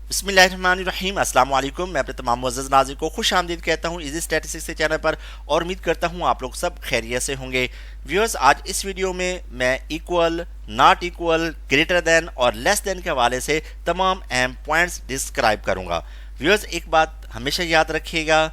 बिस्मिल्लाहिर्रहमानिर्रहीम अस्सलाम वालेकुम। मैं अपने तमाम मुअज़्ज़ज़ नाज़रीन को खुश आमदीद कहता हूँ इजी स्टैटिस्टिक्स के चैनल पर और उम्मीद करता हूँ आप लोग सब खैरियत से होंगे। व्यूअर्स, आज इस वीडियो में मैं equal, not equal, greater than और लेस देन के हवाले से तमाम अहम पॉइंट्स डिस्क्राइब करूँगा। व्यूअर्स, एक बात हमेशा याद रखिएगा,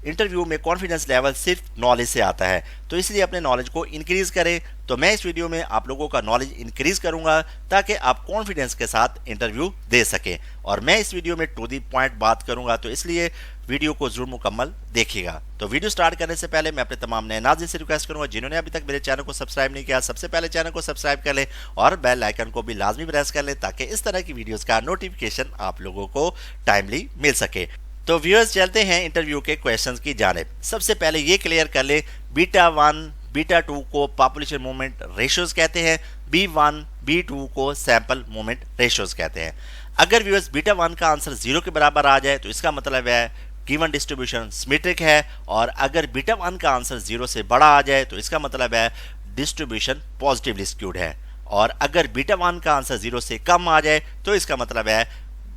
इंटरव्यू में कॉन्फिडेंस लेवल सिर्फ नॉलेज से आता है, तो इसलिए अपने नॉलेज को इंक्रीज करें। तो मैं इस वीडियो में आप लोगों का नॉलेज इंक्रीज करूंगा ताकि आप कॉन्फिडेंस के साथ इंटरव्यू दे सकें, और मैं इस वीडियो में टू दी पॉइंट बात करूंगा, तो इसलिए वीडियो को जरूर मुकम्मल देखिएगा। तो वीडियो स्टार्ट करने से पहले मैं अपने तमाम नए नाज़रीन से रिक्वेस्ट करूंगा, जिन्होंने अभी तक मेरे चैनल को सब्सक्राइब नहीं किया, सबसे पहले चैनल को सब्सक्राइब कर लें और बेल आइकन को भी लाजमी प्रेस कर लें ताकि इस तरह की वीडियोस का नोटिफिकेशन आप लोगों को टाइमली मिल सके। तो व्यूअर्स, चलते हैं इंटरव्यू के क्वेश्चंस की जानिब। सबसे पहले ये क्लियर कर ले, बीटा 1 बीटा 2 को पॉपुलेशन मूवमेंट रेशियोज कहते हैं, B1 B2 को सैंपल मूवमेंट रेशियोज कहते हैं। अगर व्यूअर्स बीटा 1 का आंसर 0 के बराबर आ जाए तो इसका मतलब है गिवन डिस्ट्रीब्यूशन सिमेट्रिक है, और अगर बीटा 1 का आंसर 0 से बड़ा आ जाए तो इसका मतलब है डिस्ट्रीब्यूशन पॉजिटिवली स्क्यूड है, और अगर बीटा 1 का आंसर 0 से कम आ जाए तो इसका मतलब है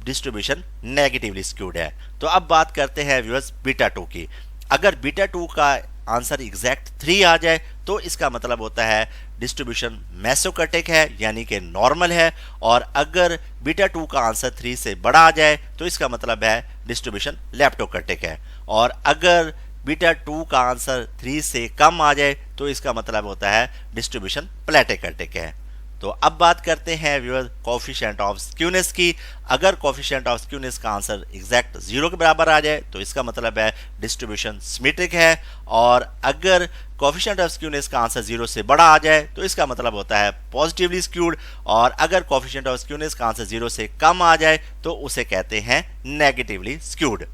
डिस्ट्रीब्यूशन नेगेटिवली स्क्यूड है। तो अब बात करते हैं व्यूअर्स बीटा 2 की। अगर बीटा 2 का आंसर एग्जैक्ट 3 आ जाए तो इसका मतलब होता है डिस्ट्रीब्यूशन मेसोकटिक है, यानी कि नॉर्मल है, और अगर बीटा 2 का आंसर 3 से बड़ा आ जाए तो इसका मतलब है डिस्ट्रीब्यूशन लेप्टोकटिक है, और अगर बीटा 2 का आंसर 3 से कम आ जाए तो इसका मतलब होता है डिस्ट्रीब्यूशन प्लेटेकटिक है। तो अब बात करते हैं व्यूअर्स कोएफिशिएंट ऑफ स्क्यूनेस की। अगर कोएफिशिएंट ऑफ स्क्यूनेस का आंसर एग्जैक्ट 0 के बराबर आ जाए तो इसका मतलब है डिस्ट्रीब्यूशन सिमेट्रिक है, और अगर कोएफिशिएंट ऑफ स्क्यूनेस का आंसर 0 से बड़ा आ जाए तो इसका मतलब होता है पॉजिटिवली स्क्यूड, और अगर कोएफिशिएंट ऑफ स्क्यूनेस का आंसर 0 से कम आ जाए तो उसे कहते हैं नेगेटिवली स्क्यूड।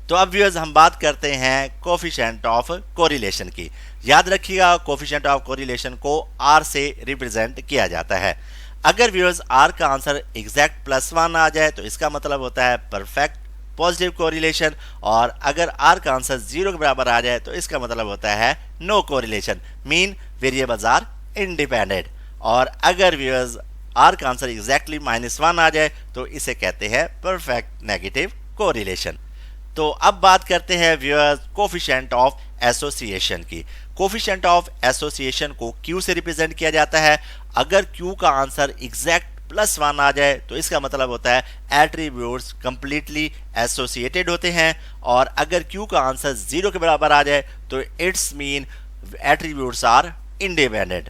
तो अब व्यूअर्स हम बात करते हैं कोएफिशिएंट ऑफ कोरिलेशन की। याद रखिएगा, कोएफिशिएंट ऑफ कोरिलेशन को R से रिप्रेजेंट किया जाता है। अगर व्यूअर्स R का आंसर एग्जैक्ट +1 आ जाए तो इसका मतलब होता है परफेक्ट पॉजिटिव कोरिलेशन, और अगर R का आंसर 0 के बराबर आ जाए तो इसका मतलब होता है no correlation, mean variables are independent, और अगर व्यूअर्स R का आंसर एग्जैक्टली -1 आ जाए तो इसे कहते हैं परफेक्ट नेगेटिव कोरिलेशन। तो अब बात करते हैं व्यूअर्स कोएफिशिएंट ऑफ एसोसिएशन की। कोएफिशिएंट ऑफ एसोसिएशन को Q से रिप्रेजेंट किया जाता है। अगर Q का आंसर एग्जैक्ट +1 आ जाए तो इसका मतलब होता है एट्रीब्यूट्स कंप्लीटली एसोसिएटेड होते हैं, और अगर Q का आंसर 0 के बराबर आ जाए तो it's mean attributes are independent,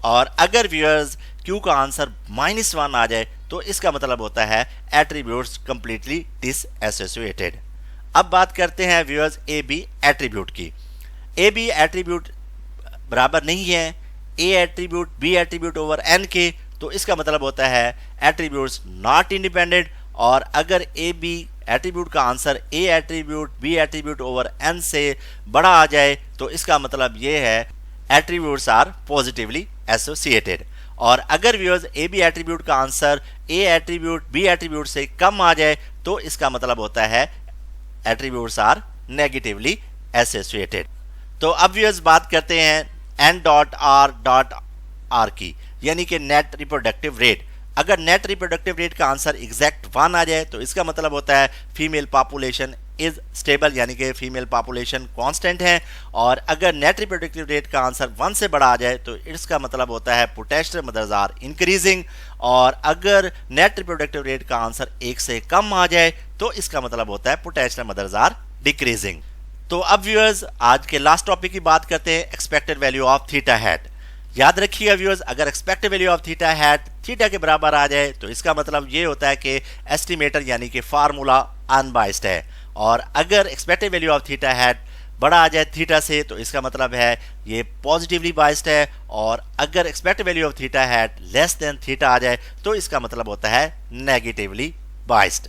और अगर व्यूअर्स Q का आंसर -1 आ जाए तो इसका मतलब होता है एट्रीब्यूट्स कंप्लीटली डिसएसोसिएटेड। अब बात करते हैं व्यूअर्स ए बी एट्रीब्यूट की। ए बी एट्रीब्यूट बराबर नहीं है A attribute B attribute over N K, तो इसका मतलब होता है एट्रीब्यूट्स नॉट इंडिपेंडेंट, और अगर ए बी एट्रीब्यूट का answer A attribute B attribute over N से बड़ा आ जाए तो इसका मतलब ये है एट्रीब्यूट्स आर पॉजिटिवली एसोसिएटेड, और अगर व्यूअर्स ए बी एट्रीब्यूट का answer A attribute B attribute से कम आ जाए तो इसका मतलब होता है एट्रीब्यूट्स आर नेगेटिवली एसोसिएटेड। तो अब व्यूअर्स बात करते हैं N.R.R की, यानी कि नेट रिप्रोडक्टिव रेट। अगर नेट रिप्रोडक्टिव रेट का आंसर एग्जैक्ट 1 आ जाए तो इसका मतलब होता है फीमेल पॉपुलेशन इज स्टेबल, यानी कि फीमेल पॉपुलेशन कांस्टेंट है, और अगर नेट रिप्रोडक्टिव रेट का आंसर 1 से बड़ा आ जाए तो इसका मतलब होता है पोटेंशियल मदर्स आर इंक्रीजिंग, और अगर नेट रिप्रोडक्टिव रेट का आंसर 1 से कम आ जाए तो इसका मतलब होता है पोटेंशियल मदर्स आर डिक्रीजिंग। तो अब व्यूअर्स आज के लास्ट टॉपिक की बात करते हैं expected value of theta hat. याद रखिएगा व्यूअर्स, अगर expected value of theta hat theta के बराबर आ जाए तो इसका मतलब ये होता है कि एस्टिमेटर यानी कि फार्मूला अनबाइस्ड है, और अगर expected value of theta hat बड़ा आ जाए थीटा से तो इसका मतलब है ये पॉजिटिवली बाइस्ड है, और अगर expected value of theta hat less than theta आ जाए तो इसका मतलब होता है नेगेटिवली बाइस्ड।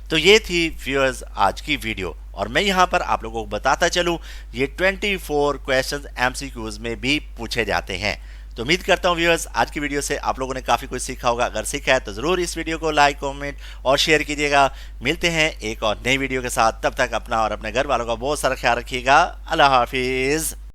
तो ये थी व्यूअर्स आज की वीडियो, और मैं यहाँ पर आप लोगों को बताता चलूँ ये 24 क्वेश्चंस MCQs में भी पूछे जाते हैं। तो उम्मीद करता हूँ व्यूअर्स आज की वीडियो से आप लोगों ने काफ़ी कुछ सीखा होगा। अगर सीखा है तो ज़रूर इस वीडियो को लाइक, कमेंट और शेयर कीजिएगा। मिलते हैं एक और नई वीडियो के साथ, तब तक अपना और अपने घर वालों का बहुत सारा ख्याल रखिएगा। अल्लाह हाफिज़।